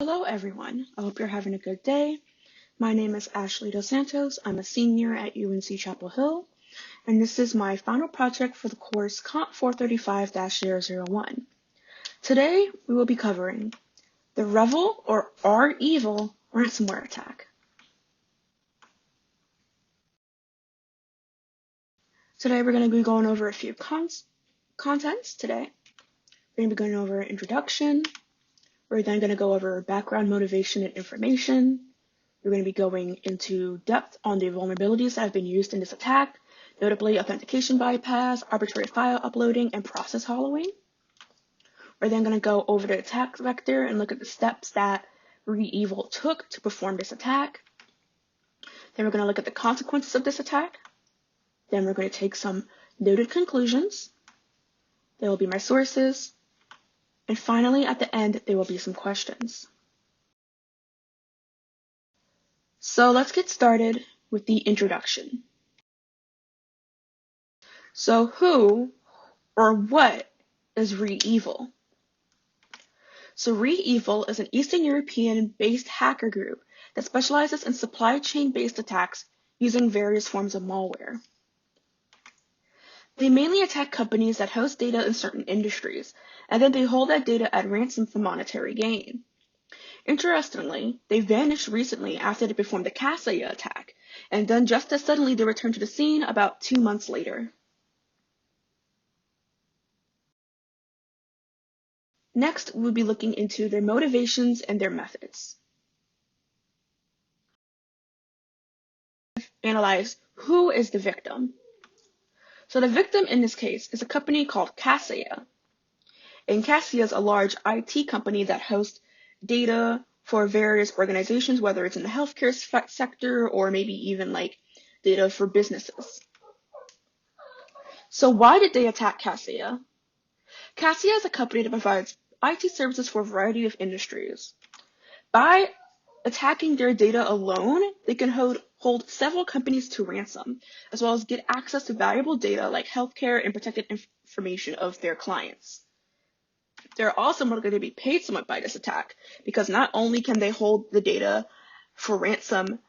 Hello everyone, I hope you're having a good day. My name is Ashley DosSantos. I'm a senior at UNC Chapel Hill, and this is my final project for the course Comp 435-001. Today, we will be covering the Revel or R-Evil ransomware attack. Today, we're going to be going over a few contents today. We're going to be going over introduction. We're then going to go over background, motivation, and information. We're going to be going into depth on the vulnerabilities that have been used in this attack, notably authentication bypass, arbitrary file uploading, and process hollowing. We're then going to go over the attack vector and look at the steps that ReEvil took to perform this attack. Then we're going to look at the consequences of this attack. Then we're going to take some noted conclusions. There will be my sources. And finally, at the end, there will be some questions. So let's get started with the introduction. So who or what is ReEvil? So ReEvil is an Eastern European-based hacker group that specializes in supply chain-based attacks using various forms of malware. They mainly attack companies that host data in certain industries, and then they hold that data at ransom for monetary gain. Interestingly, they vanished recently after they performed the Kaseya attack, and then just as suddenly they returned to the scene about 2 months later. Next, we'll be looking into their motivations and their methods. Analyze who is the victim. So the victim in this case is a company called Kaseya. And Kaseya is a large IT company that hosts data for various organizations, whether it's in the healthcare sector or maybe even like data for businesses. So why did they attack Kaseya? Kaseya is a company that provides IT services for a variety of industries. By attacking their data alone, they can hold several companies to ransom, as well as get access to valuable data like healthcare and protected information of their clients. They're also going to be paid somewhat by this attack, because not only can they hold the data for ransom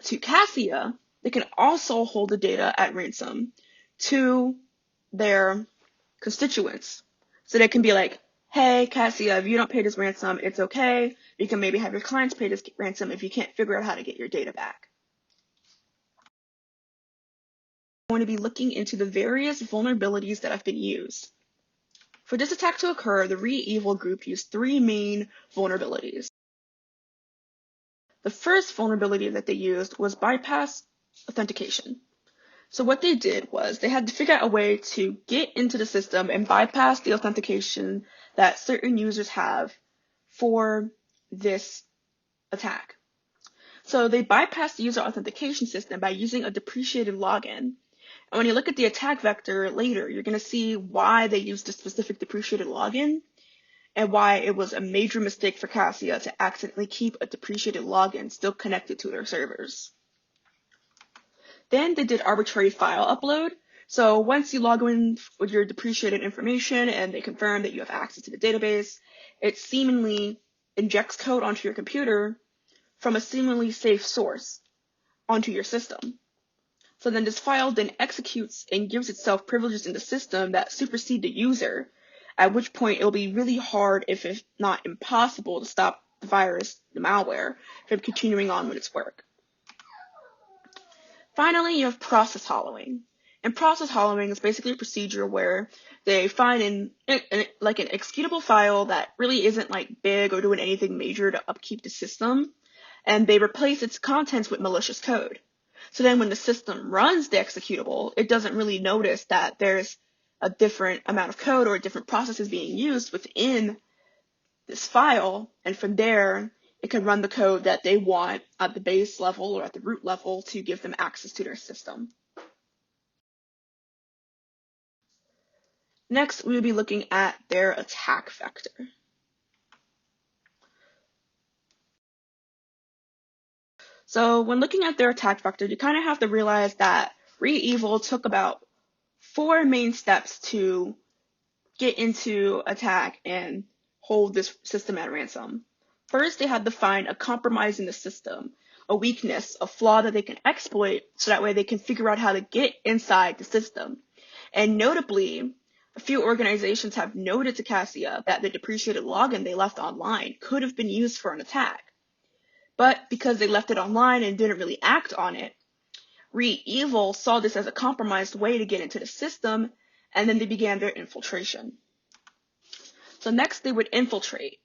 to Kaseya, they can also hold the data at ransom to their constituents. So they can be like, hey, Kaseya, if you don't pay this ransom, it's okay. You can maybe have your clients pay this ransom if you can't figure out how to get your data back. I'm going to be looking into the various vulnerabilities that have been used. For this attack to occur, the ReEvil group used 3 main vulnerabilities. The first vulnerability that they used was bypass authentication. So what they did was they had to figure out a way to get into the system and bypass the authentication that certain users have for this attack. So they bypassed the user authentication system by using a depreciated login. And when you look at the attack vector later, you're going to see why they used a specific depreciated login and why it was a major mistake for Kaseya to accidentally keep a depreciated login still connected to their servers. Then they did arbitrary file upload. So once you log in with your depreciated information and they confirm that you have access to the database, it seemingly injects code onto your computer from a seemingly safe source onto your system. So then this file then executes and gives itself privileges in the system that supersede the user, at which point it'll be really hard, if not impossible, to stop the virus, the malware, from continuing on with its work. Finally, you have process hollowing. And process hollowing is basically a procedure where they find an executable file that really isn't like big or doing anything major to upkeep the system, and they replace its contents with malicious code. So then when the system runs the executable, it doesn't really notice that there's a different amount of code or different processes being used within this file, and from there, it can run the code that they want at the base level or at the root level to give them access to their system. Next, we will be looking at their attack vector. So when looking at their attack vector, you kind of have to realize that ReEvil took about 4 main steps to get into attack and hold this system at ransom. First, they had to find a compromise in the system, a weakness, a flaw that they can exploit so that way they can figure out how to get inside the system. And notably, a few organizations have noted to Cassia that the depreciated login they left online could have been used for an attack. But because they left it online and didn't really act on it, ReEvil saw this as a compromised way to get into the system, and then they began their infiltration. So next they would infiltrate.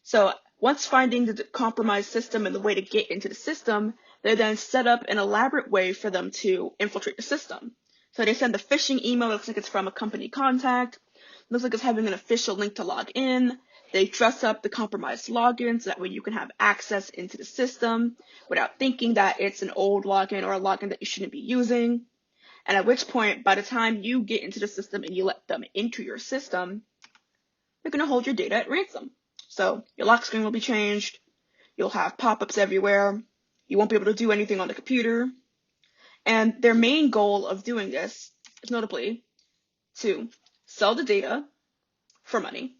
So once finding the compromised system and the way to get into the system, they then set up an elaborate way for them to infiltrate the system. So they send a phishing email, it looks like it's from a company contact, looks like it's having an official link to log in. They dress up the compromised login so that way you can have access into the system without thinking that it's an old login or a login that you shouldn't be using. And at which point, by the time you get into the system and you let them into your system, they're going to hold your data at ransom. So your lock screen will be changed, you'll have pop-ups everywhere, you won't be able to do anything on the computer. And their main goal of doing this is notably to sell the data for money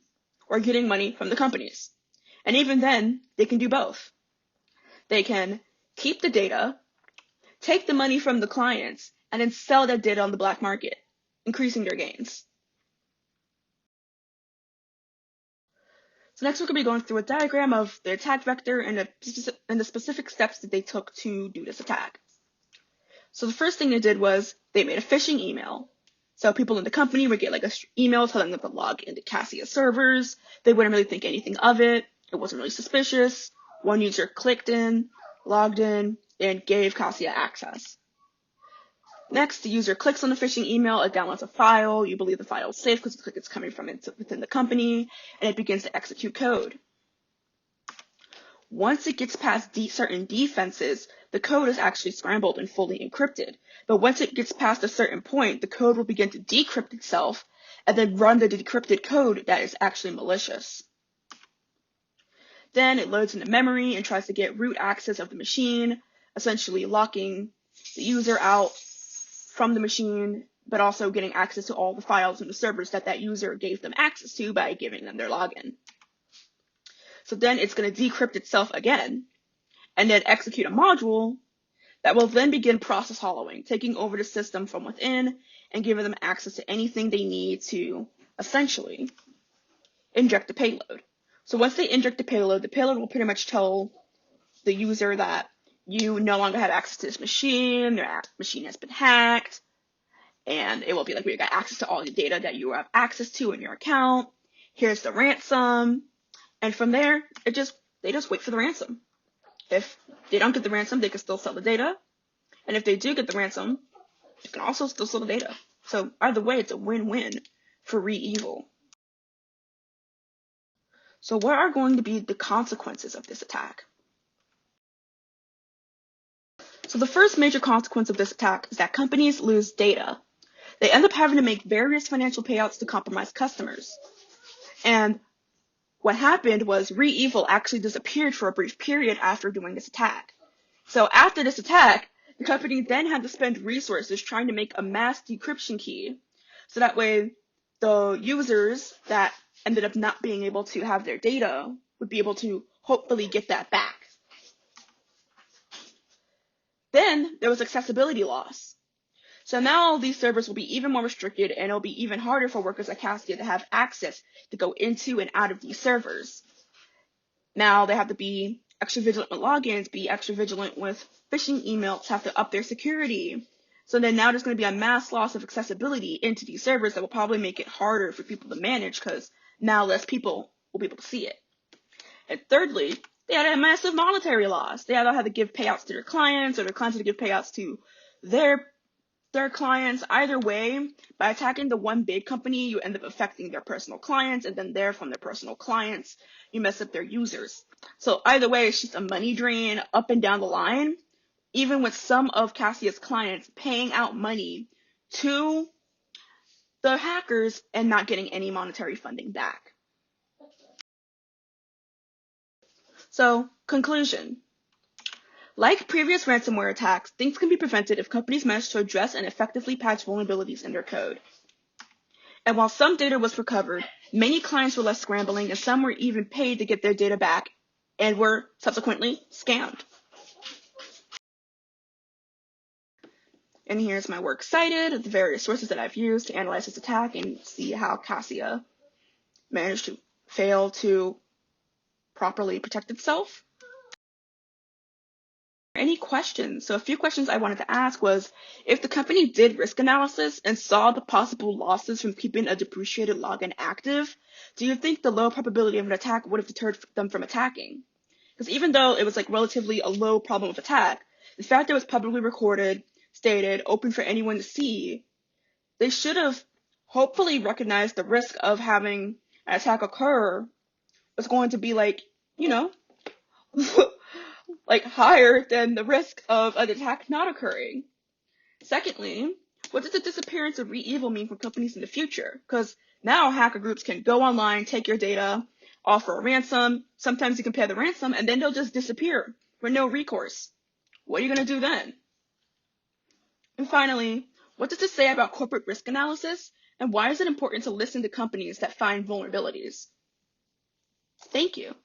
or getting money from the companies. And even then, they can do both. They can keep the data, take the money from the clients, and then sell that data on the black market, increasing their gains. So next we're going to be going through a diagram of the attack vector and the specific steps that they took to do this attack. So the first thing they did was they made a phishing email. So people in the company would get like an email telling them to log into Cassia servers. They wouldn't really think anything of it. It wasn't really suspicious. One user clicked in, logged in, and gave Cassia access. Next, the user clicks on the phishing email, it downloads a file, you believe the file is safe because it's coming from within the company, and it begins to execute code. Once it gets past certain defenses, the code is actually scrambled and fully encrypted. But once it gets past a certain point, the code will begin to decrypt itself and then run the decrypted code that is actually malicious. Then it loads into memory and tries to get root access of the machine, essentially locking the user out from the machine, but also getting access to all the files and the servers that user gave them access to by giving them their login. So then it's going to decrypt itself again, and then execute a module that will then begin process hollowing, taking over the system from within and giving them access to anything they need to essentially inject the payload. So once they inject the payload will pretty much tell the user that you no longer have access to this machine, their machine has been hacked, and it will be like, we got access to all the data that you have access to in your account, here's the ransom, and from there, they just wait for the ransom. If they don't get the ransom, they can still sell the data, and if they do get the ransom, they can also still sell the data. So either way, it's a win-win for ReEvil. So what are going to be the consequences of this attack? So the first major consequence of this attack is that companies lose data. They end up having to make various financial payouts to compromised customers. And what happened was ReEvil actually disappeared for a brief period after doing this attack. So after this attack, the company then had to spend resources trying to make a mass decryption key. So that way, the users that ended up not being able to have their data would be able to hopefully get that back. Then there was accessibility loss. So now all these servers will be even more restricted, and it'll be even harder for workers at Cassia to have access to go into and out of these servers. Now they have to be extra vigilant with logins, be extra vigilant with phishing emails, have to up their security. So then now there's going to be a mass loss of accessibility into these servers that will probably make it harder for people to manage because now less people will be able to see it. And thirdly, they had a massive monetary loss. They either had to give payouts to their clients or their clients had to give payouts to their clients. Either way, by attacking the one big company, you end up affecting their personal clients, and then from their personal clients, you mess up their users. So either way, it's just a money drain up and down the line, even with some of Cassia's clients paying out money to the hackers and not getting any monetary funding back. So, conclusion. Like previous ransomware attacks, things can be prevented if companies manage to address and effectively patch vulnerabilities in their code. And while some data was recovered, many clients were left scrambling and some were even paid to get their data back and were subsequently scammed. And here's my work cited, the various sources that I've used to analyze this attack and see how Cassia managed to fail to properly protect itself. Any questions? So a few questions I wanted to ask was, if the company did risk analysis and saw the possible losses from keeping a depreciated login active, do you think the low probability of an attack would have deterred them from attacking? Because even though it was like relatively a low problem of attack, the fact that it was publicly recorded, stated, open for anyone to see, they should have hopefully recognized the risk of having an attack occur was going to be like, you know, like higher than the risk of an attack not occurring. Secondly, what does the disappearance of ReEvil mean for companies in the future? Because now hacker groups can go online, take your data, offer a ransom. Sometimes you can pay the ransom, and then they'll just disappear for no recourse. What are you going to do then? And finally, what does this say about corporate risk analysis, and why is it important to listen to companies that find vulnerabilities? Thank you.